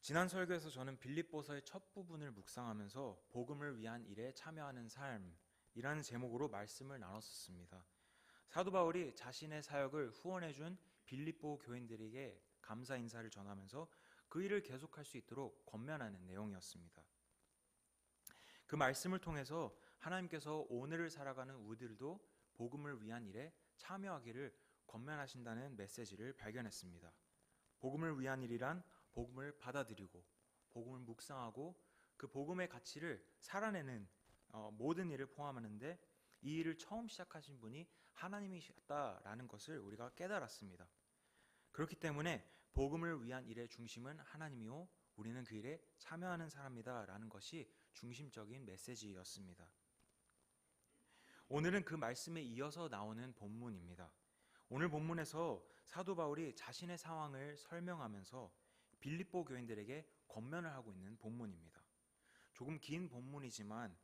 지난 설교에서 저는 빌립보서의 첫 부분을 묵상하면서 복음을 위한 일에 참여하는 삶이라는 제목으로 말씀을 나눴었습니다. 사도 바울이 자신의 사역을 후원해준 빌립보 교인들에게 감사 인사를 전하면서 그 일을 계속할 수 있도록 권면하는 내용이었습니다. 그 말씀을 통해서 하나님께서 오늘을 살아가는 우리들도 복음을 위한 일에 참여하기를 권면하신다는 메시지를 발견했습니다. 복음을 위한 일이란 복음을 받아들이고 복음을 묵상하고 그 복음의 가치를 살아내는 모든 일을 포함하는데, 이 일을 처음 시작하신 분이 하나님이셨다라는 것을 우리가 깨달았습니다. 그렇기 때문에 복음을 위한 일의 중심은 하나님이요 우리는 그 일에 참여하는 사람이다 라는 것이 중심적인 메시지였습니다. 오늘은 그 말씀에 이어서 나오는 본문입니다. 오늘 본문에서 사도 바울이 자신의 상황을 설명하면서 빌립보 교인들에게 권면을 하고 있는 본문입니다. 조금 긴 본문이지만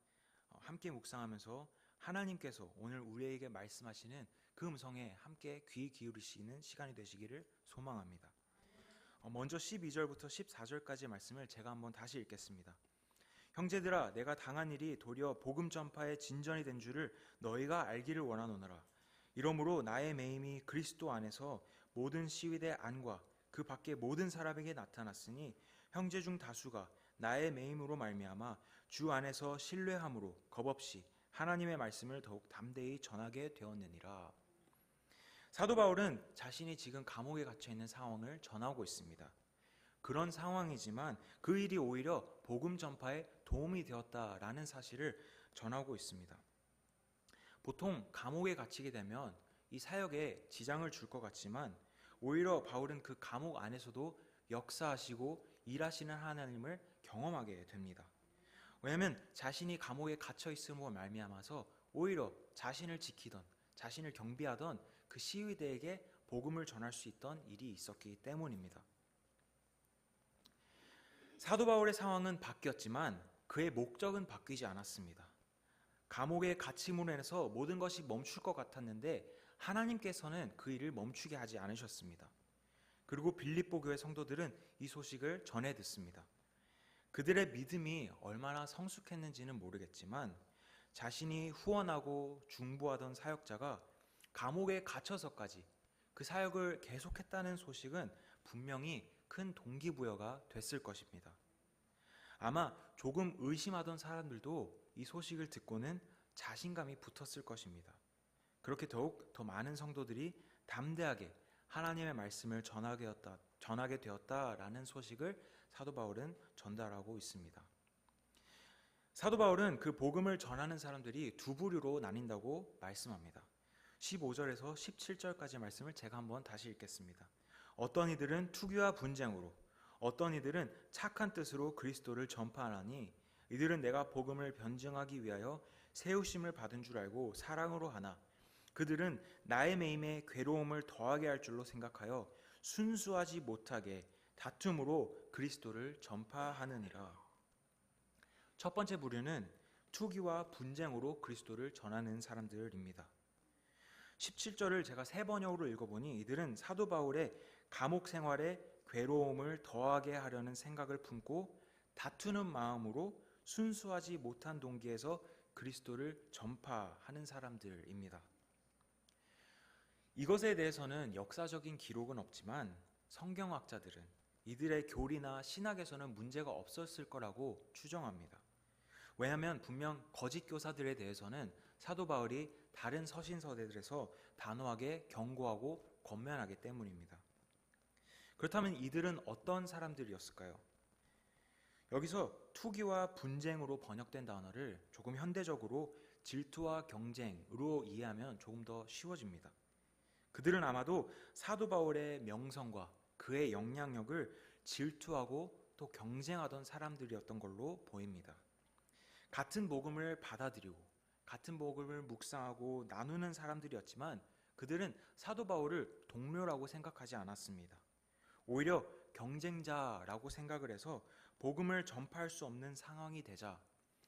함께 묵상하면서 하나님께서 오늘 우리에게 말씀하시는 그 음성에 함께 귀 기울이시는 시간이 되시기를 소망합니다. 먼저 12절부터 14절까지의 말씀을 제가 한번 다시 읽겠습니다. 형제들아, 내가 당한 일이 도리어 복음 전파의 진전이 된 줄을 너희가 알기를 원하노라. 이러므로 나의 매임이 그리스도 안에서 모든 시위대 안과 그 밖에 모든 사람에게 나타났으니 형제 중 다수가 나의 매임으로 말미암아 주 안에서 신뢰함으로 겁없이 하나님의 말씀을 더욱 담대히 전하게 되었느니라. 사도 바울은 자신이 지금 감옥에 갇혀 있는 상황을 전하고 있습니다. 그런 상황이지만 그 일이 오히려 복음 전파에 도움이 되었다라는 사실을 전하고 있습니다. 보통 감옥에 갇히게 되면 이 사역에 지장을 줄 것 같지만 오히려 바울은 그 감옥 안에서도 역사하시고 일하시는 하나님을 경험하게 됩니다. 왜냐하면 자신이 감옥에 갇혀 있음으로 말미암아서 오히려 자신을 지키던, 자신을 경비하던 그 시위대에게 복음을 전할 수 있던 일이 있었기 때문입니다. 사도 바울의 상황은 바뀌었지만 그의 목적은 바뀌지 않았습니다. 감옥의 갇힘으로 인해서 모든 것이 멈출 것 같았는데 하나님께서는 그 일을 멈추게 하지 않으셨습니다. 그리고 빌립보 교회 성도들은 이 소식을 전해 듣습니다. 그들의 믿음이 얼마나 성숙했는지는 모르겠지만 자신이 후원하고 중보하던 사역자가 감옥에 갇혀서까지 그 사역을 계속했다는 소식은 분명히 큰 동기부여가 됐을 것입니다. 아마 조금 의심하던 사람들도 이 소식을 듣고는 자신감이 붙었을 것입니다. 그렇게 더욱 더 많은 성도들이 담대하게 하나님의 말씀을 전하게 되었다라는 소식을 사도 바울은 전달하고 있습니다. 사도 바울은 그 복음을 전하는 사람들이 두 부류로 나뉜다고 말씀합니다. 15절에서 17절까지 말씀을 제가 한번 다시 읽겠습니다. 어떤 이들은 투기와 분쟁으로, 어떤 이들은 착한 뜻으로 그리스도를 전파하나니 이들은 내가 복음을 변증하기 위하여 세우심을 받은 줄 알고 사랑으로 하나 그들은 나의 매임에 괴로움을 더하게 할 줄로 생각하여 순수하지 못하게 다툼으로 그리스도를 전파하느니라. 첫 번째 부류는 투기와 분쟁으로 그리스도를 전하는 사람들입니다. 17절을 제가 세 번역으로 읽어보니 이들은 사도 바울의 감옥 생활에 괴로움을 더하게 하려는 생각을 품고 다투는 마음으로 순수하지 못한 동기에서 그리스도를 전파하는 사람들입니다. 이것에 대해서는 역사적인 기록은 없지만 성경학자들은 이들의 교리나 신학에서는 문제가 없었을 거라고 추정합니다. 왜냐하면 분명 거짓 교사들에 대해서는 사도 바울이 다른 서신서들에서 단호하게 경고하고 권면하기 때문입니다. 그렇다면 이들은 어떤 사람들이었을까요? 여기서 투기와 분쟁으로 번역된 단어를 조금 현대적으로 질투와 경쟁으로 이해하면 조금 더 쉬워집니다. 그들은 아마도 사도 바울의 명성과 그의 영향력을 질투하고 또 경쟁하던 사람들이었던 걸로 보입니다. 같은 복음을 받아들이고 같은 복음을 묵상하고 나누는 사람들이었지만 그들은 사도 바울을 동료라고 생각하지 않았습니다. 오히려 경쟁자라고 생각을 해서 복음을 전파할 수 없는 상황이 되자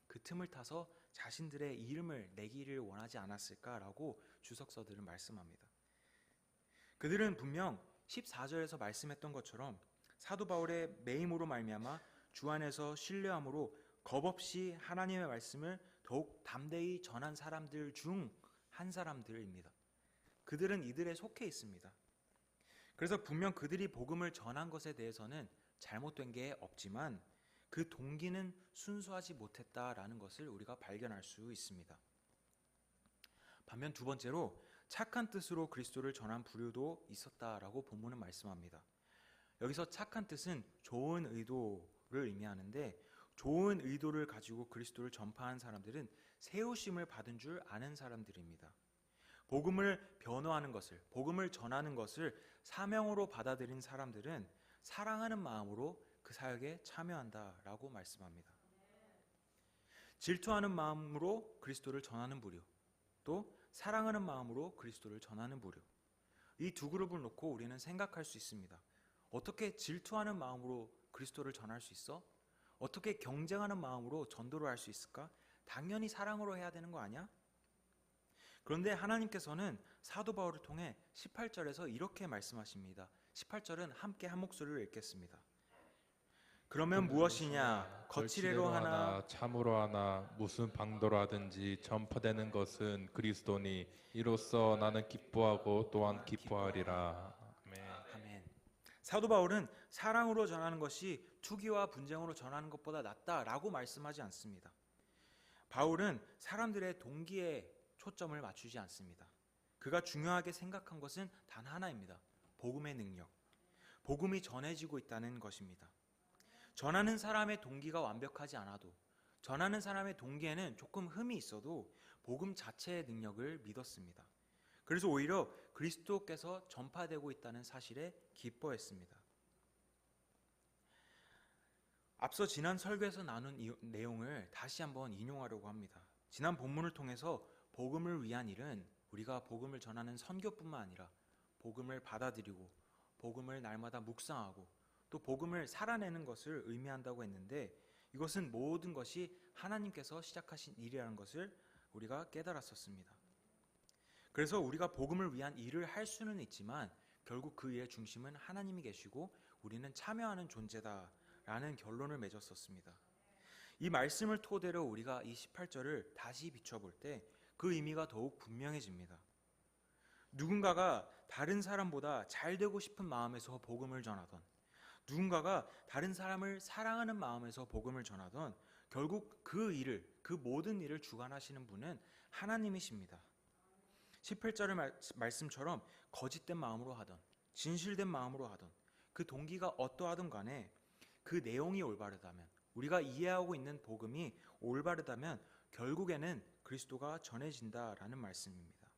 그 틈을 타서 자신들의 이름을 내기를 원하지 않았을까라고 주석서들은 말씀합니다. 그들은 분명 14절에서 말씀했던 것처럼 사도 바울의 매임으로 말미암아 주 안에서 신뢰함으로 겁없이 하나님의 말씀을 더욱 담대히 전한 사람들 중 한 사람들입니다. 그들은 이들에 속해 있습니다. 그래서 분명 그들이 복음을 전한 것에 대해서는 잘못된 게 없지만 그 동기는 순수하지 못했다라는 것을 우리가 발견할 수 있습니다. 반면 두 번째로 착한 뜻으로 그리스도를 전한 부류도 있었다라고 본문은 말씀합니다. 여기서 착한 뜻은 좋은 의도를 의미하는데, 좋은 의도를 가지고 그리스도를 전파한 사람들은 세우심을 받은 줄 아는 사람들입니다. 복음을 변호하는 것을, 복음을 전하는 것을 사명으로 받아들인 사람들은 사랑하는 마음으로 그 사역에 참여한다라고 말씀합니다. 질투하는 마음으로 그리스도를 전하는 부류, 또 사랑하는 마음으로 그리스도를 전하는 부류, 이 두 그룹을 놓고 우리는 생각할 수 있습니다. 어떻게 질투하는 마음으로 그리스도를 전할 수 있어? 어떻게 경쟁하는 마음으로 전도를 할 수 있을까? 당연히 사랑으로 해야 되는 거 아니야? 그런데 하나님께서는 사도 바울을 통해 18절에서 이렇게 말씀하십니다. 18절은 함께 한 목소리로 읽겠습니다. 그러면 무엇이냐? 거칠애로 하나 참으로 하나 무슨 방도로 하든지 전파되는 것은 그리스도니 이로써 나는 기뻐하고 또한 기뻐하리라. 아멘. 사도 바울은 사랑으로 전하는 것이 투기와 분쟁으로 전하는 것보다 낫다라고 말씀하지 않습니다. 바울은 사람들의 동기에 초점을 맞추지 않습니다. 그가 중요하게 생각한 것은 단 하나입니다. 복음의 능력. 복음이 전해지고 있다는 것입니다. 전하는 사람의 동기가 완벽하지 않아도, 전하는 사람의 동기에는 조금 흠이 있어도 복음 자체의 능력을 믿었습니다. 그래서 오히려 그리스도께서 전파되고 있다는 사실에 기뻐했습니다. 앞서 지난 설교에서 나눈 이 내용을 다시 한번 인용하려고 합니다. 지난 본문을 통해서 복음을 위한 일은 우리가 복음을 전하는 선교뿐만 아니라 복음을 받아들이고 복음을 날마다 묵상하고 또 복음을 살아내는 것을 의미한다고 했는데, 이것은 모든 것이 하나님께서 시작하신 일이라는 것을 우리가 깨달았었습니다. 그래서 우리가 복음을 위한 일을 할 수는 있지만 결국 그 일의 중심은 하나님이 계시고 우리는 참여하는 존재다라는 결론을 맺었었습니다. 이 말씀을 토대로 우리가 이 18절을 다시 비춰볼 때 그 의미가 더욱 분명해집니다. 누군가가 다른 사람보다 잘 되고 싶은 마음에서 복음을 전하던, 누군가가 다른 사람을 사랑하는 마음에서 복음을 전하던, 결국 그 일을, 그 모든 일을 주관하시는 분은 하나님이십니다. 18절의 말씀처럼 거짓된 마음으로 하던, 진실된 마음으로 하던, 그 동기가 어떠하든 간에 그 내용이 올바르다면, 우리가 이해하고 있는 복음이 올바르다면 결국에는 그리스도가 전해진다라는 말씀입니다.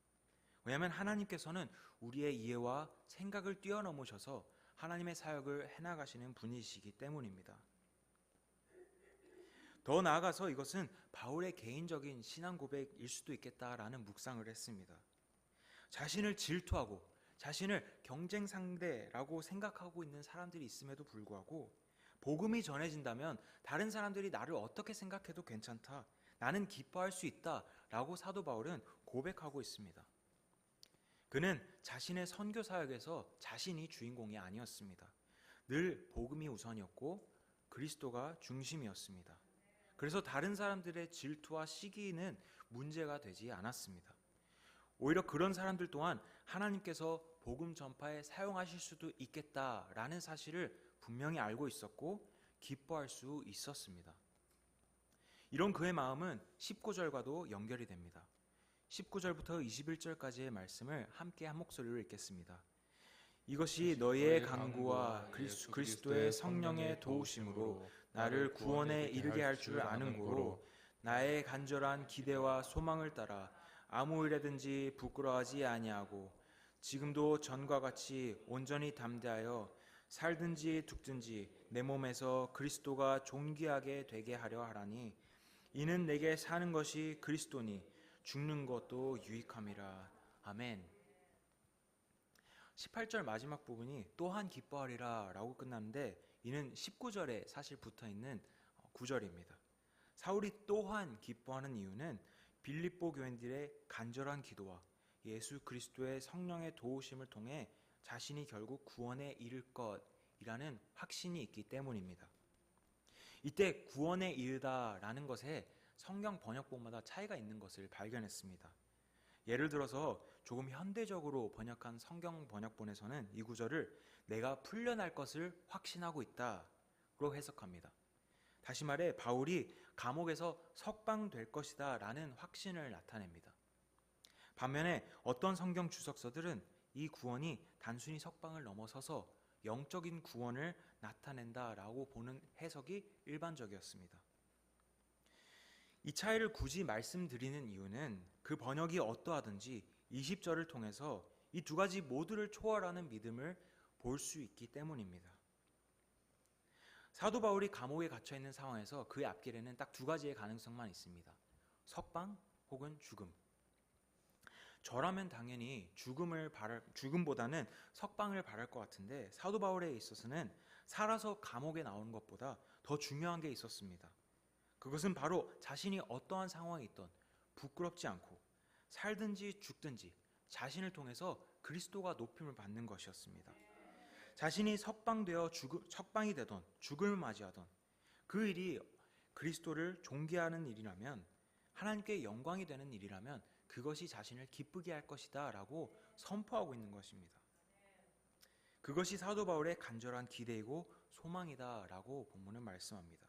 왜냐하면 하나님께서는 우리의 이해와 생각을 뛰어넘으셔서 하나님의 사역을 해나가시는 분이시기 때문입니다. 더 나아가서 이것은 바울의 개인적인 신앙 고백일 수도 있겠다라는 묵상을 했습니다. 자신을 질투하고 자신을 경쟁 상대라고 생각하고 있는 사람들이 있음에도 불구하고 복음이 전해진다면 다른 사람들이 나를 어떻게 생각해도 괜찮다, 나는 기뻐할 수 있다라고 사도 바울은 고백하고 있습니다. 그는 자신의 선교 사역에서 자신이 주인공이 아니었습니다. 늘 복음이 우선이었고 그리스도가 중심이었습니다. 그래서 다른 사람들의 질투와 시기는 문제가 되지 않았습니다. 오히려 그런 사람들 또한 하나님께서 복음 전파에 사용하실 수도 있겠다라는 사실을 분명히 알고 있었고 기뻐할 수 있었습니다. 이런 그의 마음은 19절과도 연결이 됩니다. 19절부터 21절까지의 말씀을 함께 한 목소리로 읽겠습니다. 이것이 너희의 간구와 그리스도의 성령의 도우심으로 나를 구원에 이르게 할 줄 아는 고로 나의 간절한 기대와 소망을 따라 아무 일에든지 부끄러워하지 아니하고 지금도 전과 같이 온전히 담대하여 살든지 죽든지 내 몸에서 그리스도가 존귀하게 되게 하려 하라니 이는 내게 사는 것이 그리스도니 죽는 것도 유익함이라. 아멘. 18절 마지막 부분이 또한 기뻐하리라 라고 끝나는데 이는 19절에 사실 붙어있는 구절입니다. 사울이 또한 기뻐하는 이유는 빌립보 교인들의 간절한 기도와 예수 그리스도의 성령의 도우심을 통해 자신이 결국 구원에 이를 것, 이라는 확신이 있기 때문입니다. 이때 구원에 이르다라는 것에 성경 번역본마다 차이가 있는 것을 발견했습니다. 예를 들어서 조금 현대적으로 번역한 성경 번역본에서는 이 구절을 내가 풀려날 것을 확신하고 있다로 해석합니다. 다시 말해 바울이 감옥에서 석방될 것이다 라는 확신을 나타냅니다. 반면에 어떤 성경 주석서들은 이 구원이 단순히 석방을 넘어서서 영적인 구원을 나타낸다라고 보는 해석이 일반적이었습니다. 이 차이를 굳이 말씀드리는 이유는 그 번역이 어떠하든지 20절을 통해서 이 두 가지 모두를 초월하는 믿음을 볼 수 있기 때문입니다. 사도 바울이 감옥에 갇혀 있는 상황에서 그의 앞길에는 딱 두 가지의 가능성만 있습니다. 석방 혹은 죽음. 저라면 당연히 죽음보다는 석방을 바랄 것 같은데 사도 바울에 있어서는 살아서 감옥에 나오는 것보다 더 중요한 게 있었습니다. 그것은 바로 자신이 어떠한 상황에 있던 부끄럽지 않고 살든지 죽든지 자신을 통해서 그리스도가 높임을 받는 것이었습니다. 자신이 석방이 되던 죽음을 맞이하던 그 일이 그리스도를 존귀하는 일이라면, 하나님께 영광이 되는 일이라면 그것이 자신을 기쁘게 할 것이다 라고 선포하고 있는 것입니다. 그것이 사도 바울의 간절한 기대이고 소망이다 라고 본문은 말씀합니다.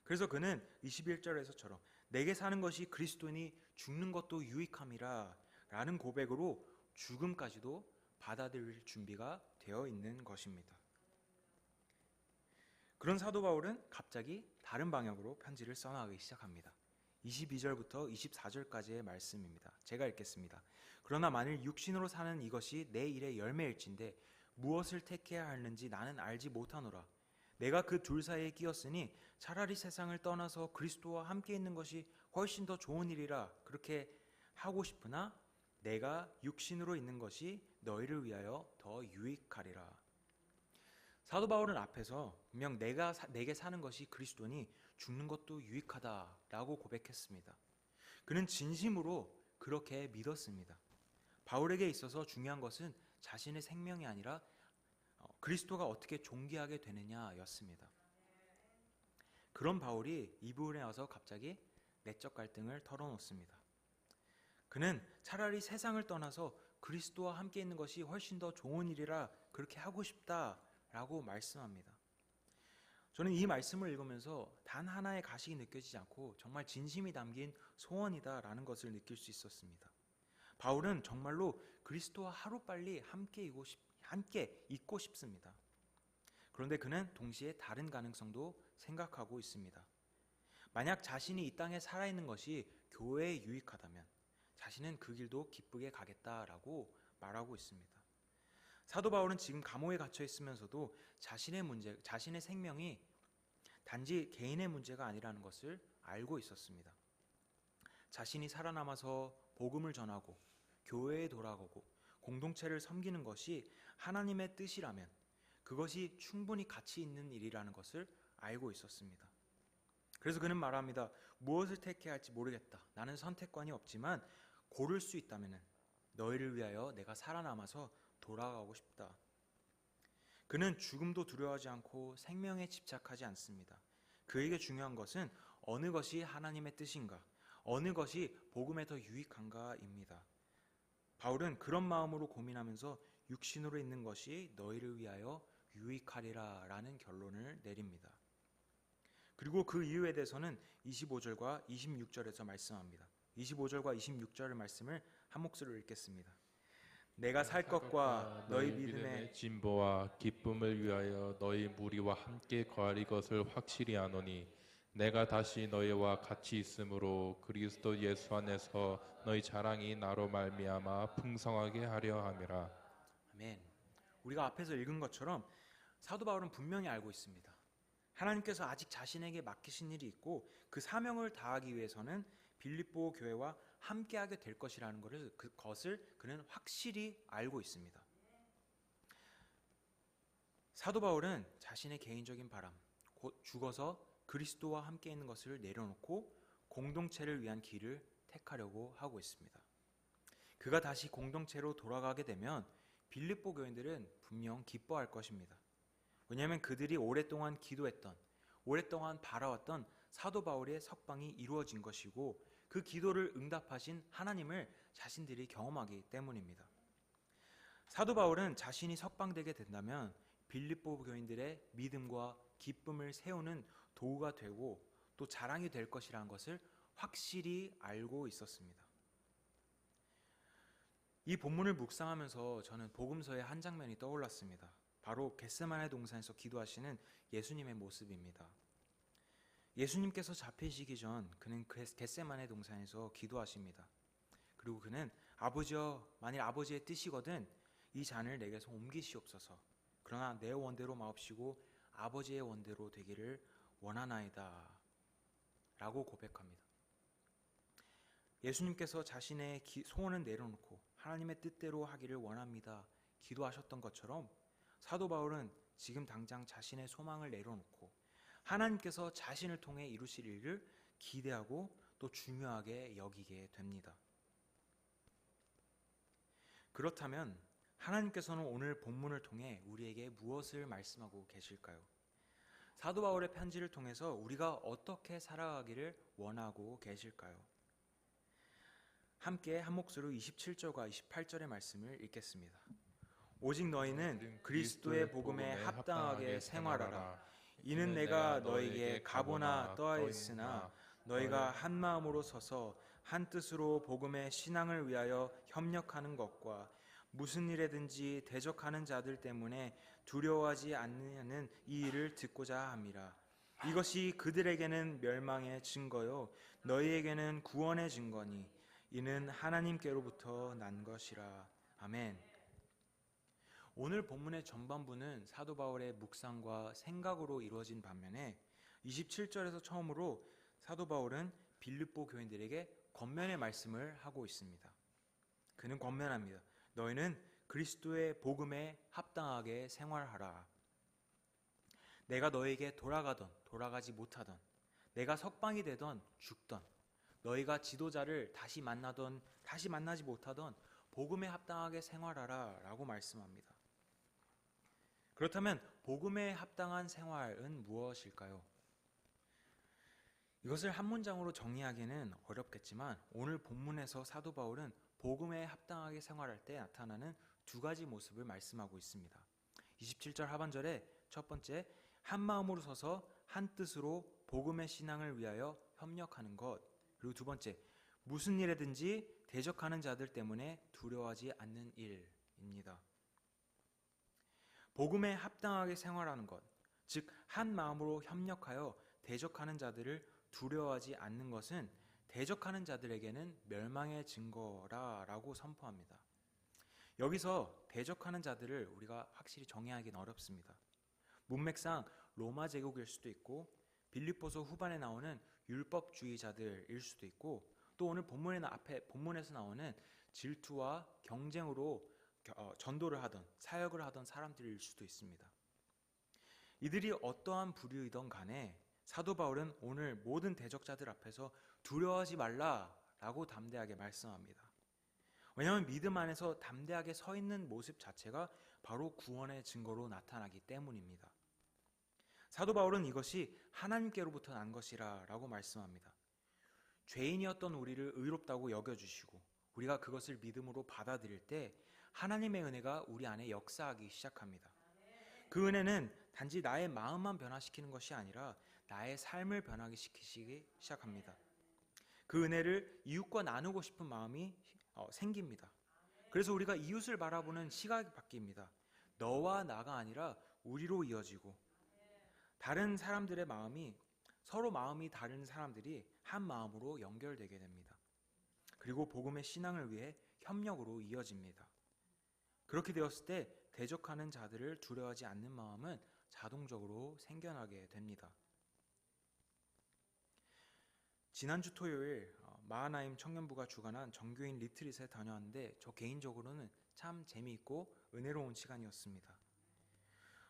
그래서 그는 21절에서처럼 내게 사는 것이 그리스도니 죽는 것도 유익함이라 라는 고백으로 죽음까지도 받아들일 준비가 되어 있는 것입니다. 그런 사도 바울은 갑자기 다른 방향으로 편지를 써나가기 시작합니다. 22절부터 24절까지의 말씀입니다. 제가 읽겠습니다. 그러나 만일 육신으로 사는 이것이 내 일의 열매일진데 무엇을 택해야 하는지 나는 알지 못하노라. 내가 그 둘 사이에 끼었으니 차라리 세상을 떠나서 그리스도와 함께 있는 것이 훨씬 더 좋은 일이라 그렇게 하고 싶으나 내가 육신으로 있는 것이 너희를 위하여 더 유익하리라. 사도 바울은 앞에서 분명 내게 사는 것이 그리스도니 죽는 것도 유익하다라고 고백했습니다. 그는 진심으로 그렇게 믿었습니다. 바울에게 있어서 중요한 것은 자신의 생명이 아니라 그리스도가 어떻게 존귀하게 되느냐였습니다. 그런 바울이 이 부분에 와서 갑자기 내적 갈등을 털어놓습니다. 그는 차라리 세상을 떠나서 그리스도와 함께 있는 것이 훨씬 더 좋은 일이라 그렇게 하고 싶다라고 말씀합니다. 저는 이 말씀을 읽으면서 단 하나의 가식이 느껴지지 않고 정말 진심이 담긴 소원이다라는 것을 느낄 수 있었습니다. 바울은 정말로 그리스도와 하루빨리 함께 있고 싶습니다. 그런데 그는 동시에 다른 가능성도 생각하고 있습니다. 만약 자신이 이 땅에 살아있는 것이 교회에 유익하다면 자신은 그 길도 기쁘게 가겠다라고 말하고 있습니다. 사도 바울은 지금 감옥에 갇혀 있으면서도 자신의 생명이 단지 개인의 문제가 아니라는 것을 알고 있었습니다. 자신이 살아남아서 복음을 전하고 교회에 돌아가고 공동체를 섬기는 것이 하나님의 뜻이라면 그것이 충분히 가치 있는 일이라는 것을 알고 있었습니다. 그래서 그는 말합니다. 무엇을 택해야 할지 모르겠다. 나는 선택권이 없지만 고를 수 있다면 너희를 위하여 내가 살아남아서 돌아가고 싶다. 그는 죽음도 두려워하지 않고 생명에 집착하지 않습니다. 그에게 중요한 것은 어느 것이 하나님의 뜻인가, 어느 것이 복음에 더 유익한가입니다. 바울은 그런 마음으로 고민하면서 육신으로 있는 것이 너희를 위하여 유익하리라 라는 결론을 내립니다. 그리고 그 이유에 대해서는 25절과 26절에서 말씀합니다. 25절과 26절의 말씀을 한 목소리로 읽겠습니다. 내가 살 것과 너희 믿음의 진보와 기쁨을 위하여 너희 무리와 함께 거할 이것을 확실히 아노니 내가 다시 너희와 같이 있으므로 그리스도 예수 안에서 너희 자랑이 나로 말미암아 풍성하게 하려 함이라. 아멘. 우리가 앞에서 읽은 것처럼 사도 바울은 분명히 알고 있습니다. 하나님께서 아직 자신에게 맡기신 일이 있고 그 사명을 다하기 위해서는 빌립보 교회와 함께하게 될 것이라는 것을 그는 확실히 알고 있습니다. 사도 바울은 자신의 개인적인 바람, 곧 죽어서 그리스도와 함께 있는 것을 내려놓고 공동체를 위한 길을 택하려고 하고 있습니다. 그가 다시 공동체로 돌아가게 되면 빌립보 교인들은 분명 기뻐할 것입니다. 왜냐하면 그들이 오랫동안 기도했던, 오랫동안 바라왔던 사도 바울의 석방이 이루어진 것이고 그 기도를 응답하신 하나님을 자신들이 경험하기 때문입니다. 사도 바울은 자신이 석방되게 된다면 빌립보 교인들의 믿음과 기쁨을 세우는 도구가 되고 또 자랑이 될 것이라는 것을 확실히 알고 있었습니다. 이 본문을 묵상하면서 저는 복음서의 한 장면이 떠올랐습니다. 바로 겟세마네 동산에서 기도하시는 예수님의 모습입니다. 예수님께서 잡히시기 전 그는 겟세마네 동산에서 기도하십니다. 그리고 그는 아버지여, 만일 아버지의 뜻이거든 이 잔을 내게서 옮기시옵소서. 그러나 내 원대로 마옵시고 아버지의 원대로 되기를 원하나이다 라고 고백합니다. 예수님께서 자신의 소원을 내려놓고 하나님의 뜻대로 하기를 원합니다 기도하셨던 것처럼 사도 바울은 지금 당장 자신의 소망을 내려놓고 하나님께서 자신을 통해 이루실 일을 기대하고 또 중요하게 여기게 됩니다. 그렇다면 하나님께서는 오늘 본문을 통해 우리에게 무엇을 말씀하고 계실까요? 사도 바울의 편지를 통해서 우리가 어떻게 살아가기를 원하고 계실까요? 함께 한 목소리로 27절과 28절의 말씀을 읽겠습니다. 오직 너희는 그리스도의 복음에 합당하게 생활하라. 이는 내가 너희에게 가보나 떠있으나 너희가 한 마음으로 서서 한 뜻으로 복음의 신앙을 위하여 협력하는 것과 무슨 일에든지 대적하는 자들 때문에 두려워하지 않느냐는 이 일을 듣고자 함이라. 이것이 그들에게는 멸망의 증거요 너희에게는 구원의 증거니 이는 하나님께로부터 난 것이라. 아멘. 오늘 본문의 전반부는 사도 바울의 묵상과 생각으로 이루어진 반면에 27절에서 처음으로 사도 바울은 빌립보 교인들에게 권면의 말씀을 하고 있습니다. 그는 권면합니다. 너희는 그리스도의 복음에 합당하게 생활하라. 내가 너에게 돌아가던 돌아가지 못하던, 내가 석방이 되던 죽던, 너희가 지도자를 다시 만나던 다시 만나지 못하던 복음에 합당하게 생활하라 라고 말씀합니다. 그렇다면 복음에 합당한 생활은 무엇일까요? 이것을 한 문장으로 정의하기는 어렵겠지만 오늘 본문에서 사도 바울은 복음에 합당하게 생활할 때 나타나는 두 가지 모습을 말씀하고 있습니다. 27절 하반절에 첫 번째, 한 마음으로 서서 한 뜻으로 복음의 신앙을 위하여 협력하는 것. 그리고 두 번째, 무슨 일에든지 대적하는 자들 때문에 두려워하지 않는 일입니다. 복음에 합당하게 생활하는 것, 즉 한 마음으로 협력하여 대적하는 자들을 두려워하지 않는 것은 대적하는 자들에게는 멸망의 증거라고 선포합니다. 여기서 대적하는 자들을 우리가 확실히 정의하기는 어렵습니다. 문맥상 로마 제국일 수도 있고 빌립보서 후반에 나오는 율법주의자들일 수도 있고 또 오늘 본문에서 나오는 질투와 경쟁으로 전도를 하던 사역을 하던 사람들일 수도 있습니다. 이들이 어떠한 부류이던 간에 사도 바울은 오늘 모든 대적자들 앞에서 두려워하지 말라라고 담대하게 말씀합니다. 왜냐하면 믿음 안에서 담대하게 서 있는 모습 자체가 바로 구원의 증거로 나타나기 때문입니다. 사도 바울은 이것이 하나님께로부터 난 것이라고 말씀합니다. 죄인이었던 우리를 의롭다고 여겨주시고 우리가 그것을 믿음으로 받아들일 때 하나님의 은혜가 우리 안에 역사하기 시작합니다. 그 은혜는 단지 나의 마음만 변화시키는 것이 아니라 나의 삶을 변하게 시키기 시작합니다. 그 은혜를 이웃과 나누고 싶은 마음이 생깁니다. 그래서 우리가 이웃을 바라보는 시각이 바뀝니다. 너와 나가 아니라 우리로 이어지고 다른 사람들의 마음이 서로 마음이 다른 사람들이 한 마음으로 연결되게 됩니다. 그리고 복음의 신앙을 위해 협력으로 이어집니다. 그렇게 되었을 때 대적하는 자들을 두려워하지 않는 마음은 자동적으로 생겨나게 됩니다. 지난주 토요일 마하나임 청년부가 주관한 정교인 리트릿에 다녀왔는데 저 개인적으로는 참 재미있고 은혜로운 시간이었습니다.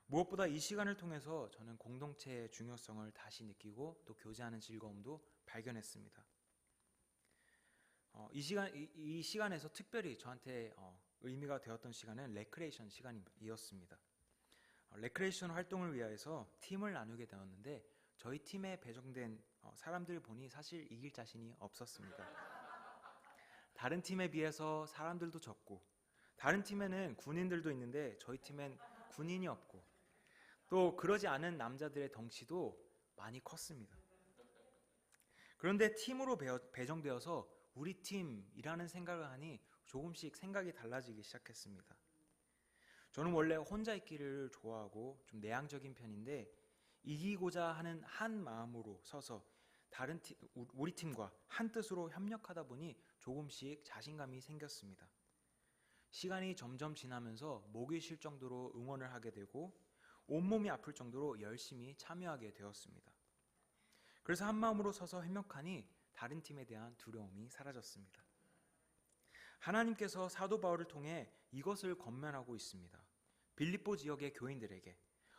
무엇보다 이 시간을 통해서 저는 공동체의 중요성을 다시 느끼고 또 교제하는 즐거움도 발견했습니다. 이 시간에서 특별히 저한테 의미가 되었던 시간은 레크레이션 시간이었습니다. 레크레이션 활동을 위해서 팀을 나누게 되었는데 저희 팀에 배정된 사람들을 보니 사실 이길 자신이 없었습니다. 다른 팀에 비해서 사람들도 적고 다른 팀에는 군인들도 있는데 저희 팀엔 군인이 없고 또 그러지 않은 남자들의 덩치도 많이 컸습니다. 그런데 팀으로 배정되어서 우리 팀이라는 생각을 하니 조금씩 생각이 달라지기 시작했습니다. 저는 원래 혼자 있기를 좋아하고 좀 내향적인 편인데 이기고자 하는 한 마음으로 서서 우리 팀과 한 뜻으로 협력하다 보니 조금씩 자신감이 생겼습니다. 시간이 점점 지나면서 목이 쉴 정도로 응원을 하게 되고 온몸이 아플 정도로 열심히 참여하게 되었습니다. 그래서 한 마음으로 서서 협력하니 다른 팀에 대한 두려움이 사라졌습니다. 하나님께서 사도 바울을 통해 이것을 권면하고 있습니다. 빌립보 지역의 교인들에게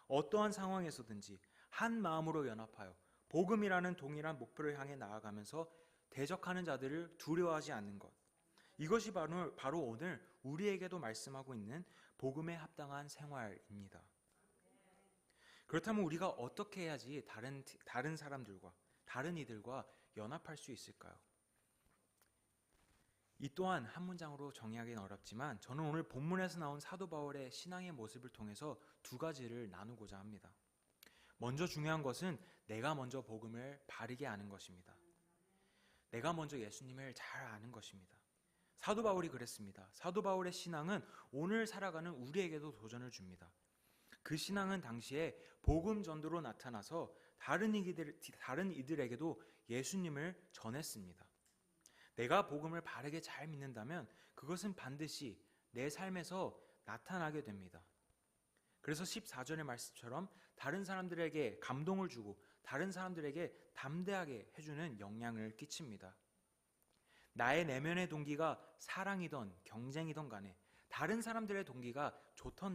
어떠한 상황에서든지 한 마음으로 연합하여 복음이라는 동일한 목표를 향해 나아가면서 대적하는 자들을 두려워하지 않는 것. 이것이 바로 오늘 우리에게도 말씀하고 있는 복음에 합당한 생활입니다. 그렇다면 우리가 어떻게 해야지 다른 사람들과 다른 이들과 연합할 수 있을까요? 이 또한 한 문장으로 정의하기는 어렵지만 저는 오늘 본문에서 나온 사도 바울의 신앙의 모습을 통해서 두 가지를 나누고자 합니다. 먼저 중요한 것은 내가 먼저 복음을 바르게 아는 것입니다. 내가 먼저 예수님을 잘 아는 것입니다. 사도 바울이 그랬습니다. 사도 바울의 신앙은 오늘 살아가는 우리에게도 도전을 줍니다. 그 신앙은 당시에 복음 전도로 나타나서 다른 이들에게도 예수님을 전했습니다. 내가 복음을 바르게 잘 믿는다면 그것은 반드시 내 삶에서 나타나게 됩니다. 그래서 14절의 말씀처럼 다른 사람들에게 감동을 주고 다른 사람들에게 담대하게 해주는 영향을 끼칩니다. 나의 내면의 동기가 사랑이던 경쟁이던 간에 다른 사람들의 동기가 좋던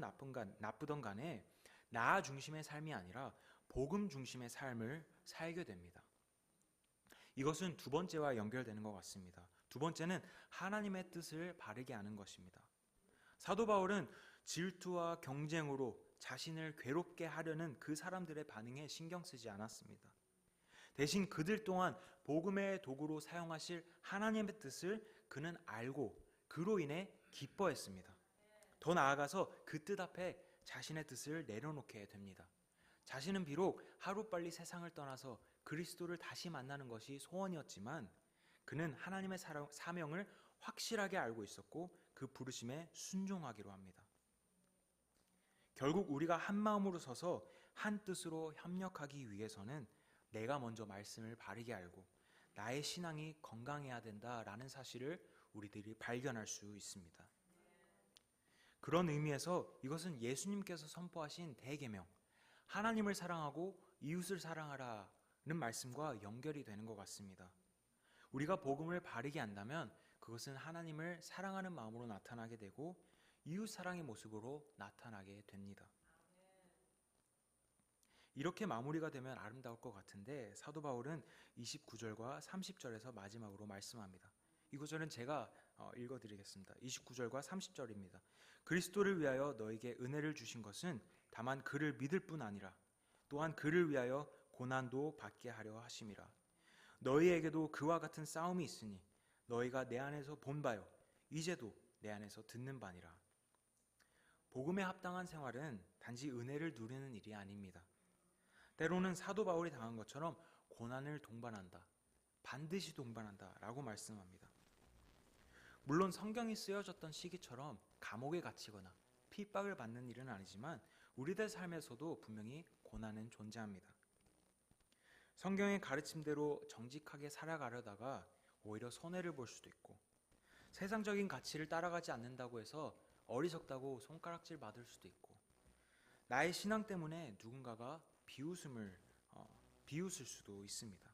나쁘던 간에 나 중심의 삶이 아니라 복음 중심의 삶을 살게 됩니다. 이것은 두 번째와 연결되는 것 같습니다. 두 번째는 하나님의 뜻을 바르게 아는 것입니다. 사도 바울은 질투와 경쟁으로 자신을 괴롭게 하려는 그 사람들의 반응에 신경 쓰지 않았습니다. 대신 그들 또한 복음의 도구로 사용하실 하나님의 뜻을 그는 알고 그로 인해 기뻐했습니다. 더 나아가서 그 뜻 앞에 자신의 뜻을 내려놓게 됩니다. 자신은 비록 하루빨리 세상을 떠나서 그리스도를 다시 만나는 것이 소원이었지만 그는 하나님의 사명을 확실하게 알고 있었고 그 부르심에 순종하기로 합니다. 결국 우리가 한 마음으로 서서 한 뜻으로 협력하기 위해서는 내가 먼저 말씀을 바르게 알고 나의 신앙이 건강해야 된다라는 사실을 우리들이 발견할 수 있습니다. 그런 의미에서 이것은 예수님께서 선포하신 대계명, 하나님을 사랑하고 이웃을 사랑하라는 말씀과 연결이 되는 것 같습니다. 우리가 복음을 바르게 안다면 그것은 하나님을 사랑하는 마음으로 나타나게 되고 이웃 사랑의 모습으로 나타나게 됩니다. 이렇게 마무리가 되면 아름다울 것 같은데 사도 바울은 29절과 30절에서 마지막으로 말씀합니다. 이 구절은 제가 읽어드리겠습니다. 29절과 30절입니다. 그리스도를 위하여 너에게 은혜를 주신 것은 다만 그를 믿을 뿐 아니라 또한 그를 위하여 고난도 받게 하려 하심이라. 너희에게도 그와 같은 싸움이 있으니 너희가 내 안에서 본 바요 이제도 내 안에서 듣는 바니라. 복음에 합당한 생활은 단지 은혜를 누리는 일이 아닙니다. 때로는 사도 바울이 당한 것처럼 고난을 동반한다, 반드시 동반한다 라고 말씀합니다. 물론 성경이 쓰여졌던 시기처럼 감옥에 갇히거나 핍박을 받는 일은 아니지만 우리들 삶에서도 분명히 고난은 존재합니다. 성경의 가르침대로 정직하게 살아가려다가 오히려 손해를 볼 수도 있고 세상적인 가치를 따라가지 않는다고 해서 어리석다고 손가락질 받을 수도 있고 나의 신앙 때문에 누군가가 비웃을 수도 있습니다.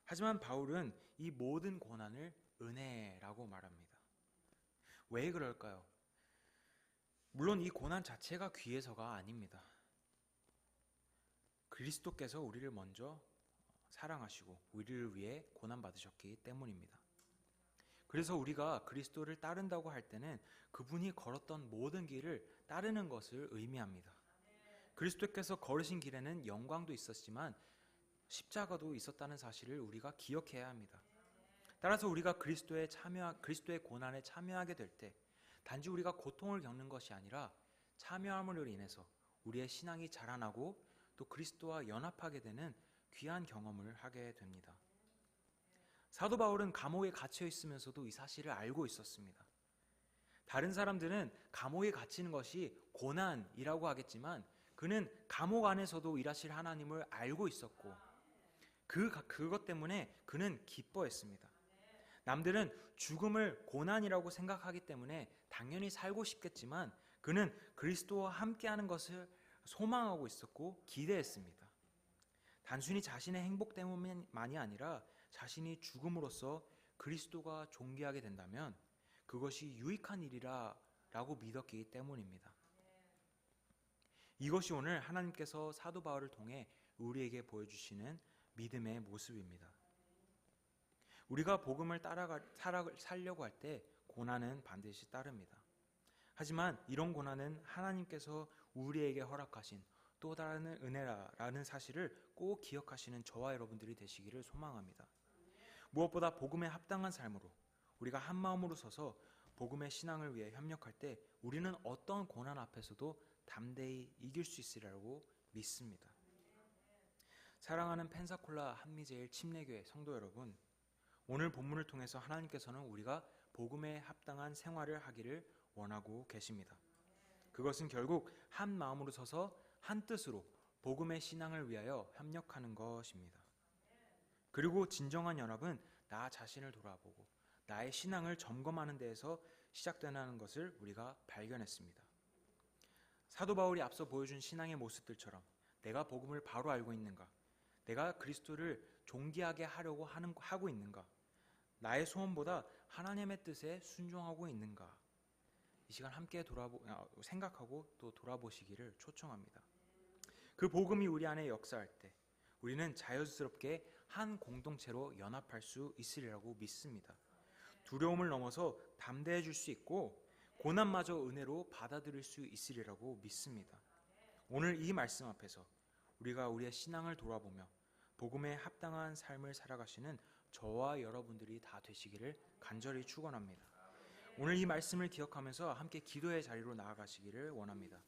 하지만 바울은 이 모든 고난을 은혜라고 말합니다. 왜 그럴까요? 물론 이 고난 자체가 귀해서가 아닙니다. 그리스도께서 우리를 먼저 사랑하시고 우리를 위해 고난받으셨기 때문입니다. 그래서 우리가 그리스도를 따른다고 할 때는 그분이 걸었던 모든 길을 따르는 것을 의미합니다. 그리스도께서 걸으신 길에는 영광도 있었지만 십자가도 있었다는 사실을 우리가 기억해야 합니다. 따라서 우리가 그리스도의 고난에 참여하게 될 때 단지 우리가 고통을 겪는 것이 아니라 참여함으로 인해서 우리의 신앙이 자라나고 또 그리스도와 연합하게 되는 귀한 경험을 하게 됩니다. 사도 바울은 감옥에 갇혀 있으면서도 이 사실을 알고 있었습니다. 다른 사람들은 감옥에 갇히는 것이 고난이라고 하겠지만 그는 감옥 안에서도 일하실 하나님을 알고 있었고 그것 때문에 그는 기뻐했습니다. 남들은 죽음을 고난이라고 생각하기 때문에 당연히 살고 싶겠지만 그는 그리스도와 함께하는 것을 소망하고 있었고 기대했습니다. 단순히 자신의 행복 때문만이 아니라 자신이 죽음으로써 그리스도가 존귀하게 된다면 그것이 유익한 일이라고 믿었기 때문입니다. 이것이 오늘 하나님께서 사도 바울을 통해 우리에게 보여주시는 믿음의 모습입니다. 우리가 복음을 살려고 할 때 고난은 반드시 따릅니다. 하지만 이런 고난은 하나님께서 우리에게 허락하신 또 다른 은혜라는 사실을 꼭 기억하시는 저와 여러분들이 되시기를 소망합니다. 무엇보다 복음에 합당한 삶으로 우리가 한 마음으로 서서 복음의 신앙을 위해 협력할 때 우리는 어떤 고난 앞에서도 담대히 이길 수 있으리라고 믿습니다. 사랑하는 펜사콜라 한미제일 침례교회 성도 여러분, 오늘 본문을 통해서 하나님께서는 우리가 복음에 합당한 생활을 하기를 원하고 계십니다. 그것은 결국 한 마음으로 서서 한 뜻으로 복음의 신앙을 위하여 협력하는 것입니다. 그리고 진정한 연합은 나 자신을 돌아보고 나의 신앙을 점검하는 데에서 시작되는 것을 우리가 발견했습니다. 사도 바울이 앞서 보여준 신앙의 모습들처럼 내가 복음을 바로 알고 있는가? 내가 그리스도를 존귀하게 하고 있는가? 나의 소원보다 하나님의 뜻에 순종하고 있는가? 이 시간 함께 생각하고 또 돌아보시기를 초청합니다. 그 복음이 우리 안에 역사할 때 우리는 자연스럽게 한 공동체로 연합할 수 있으리라고 믿습니다. 두려움을 넘어서 담대해질 수 있고 고난마저 은혜로 받아들일 수 있으리라고 믿습니다. 오늘 이 말씀 앞에서 우리가 우리의 신앙을 돌아보며 복음에 합당한 삶을 살아가시는 저와 여러분들이 다 되시기를 간절히 축원합니다. 오늘 이 말씀을 기억하면서 함께 기도의 자리로 나아가시기를 원합니다.